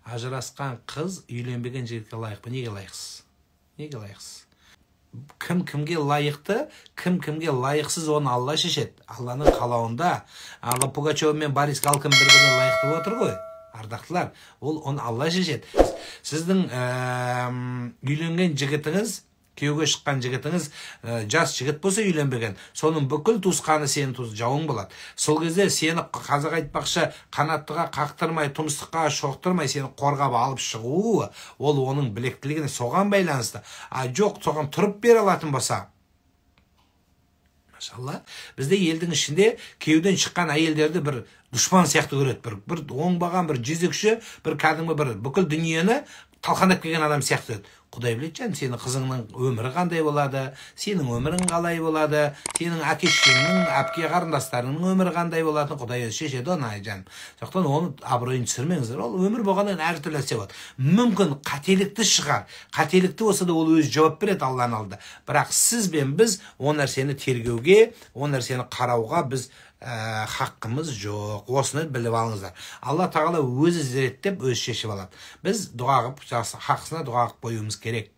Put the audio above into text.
ажырасқан қыз үйленбеген жігітке лайық па? Неге лайықсыз? Неге лайықсыз? Кім кімге лайықты, кім кімге лайықсыз, оны Алла шешеді. Алланың қалауында. Алла Пугачева мен Борис Галкин бір-біріне лайықты отыр ғой. Ардақтылар, оны Алла шешеді. Сіздің үйленген жігітіңіз, күйеуге шыққан жігітіңіз жас жігіт болса, үйленбеген, соның бүкіл туысқаны сенің жауың болады. Сол кезде сені, қазақ айтпақшы, қанаттыға қақтырмай, тұмсыққа шоқтырмай сені қорғап алып шығуы, ол оның біліктілігіне соған байланысты. Жоқ, соған тұрып бере алатын болса, машалла, бізде елдің ішінде күйеуден шыққан әйелдерді бір дұшпан сияқты көреді, бір оңбаған, бір жезөкші, бір кәдімгі бір бүкіл дүниені талқандап келген адам сияқты. Құдай біледі, жан, сенің қызыңның өмірі қандай болады, сенің өмірің қалай болады, сенің әке-шешеңнің, әпке қарындастарының өмірі қандай болатынын Құдай өзі шешеді, оны жан. Сондықтан оны абыройын түсірмеңіздер. Ол өмір болғаннан әртүрлі нәрсе болады. Мүмкін қателікті шығар. Қателікті болса да ол өзі жауап береді Алланың алдында. Бірақ сіз бен біз ол нәрсені тергеуге, ол нәрсені қарауға біз хаққымыз жоқ. Осыны біліп алыңыздар. Алла тағала өзі зерттеп, өзі шешіп алады. Біз дұға қылып, хақысына дұға қылып қоюымыз керек.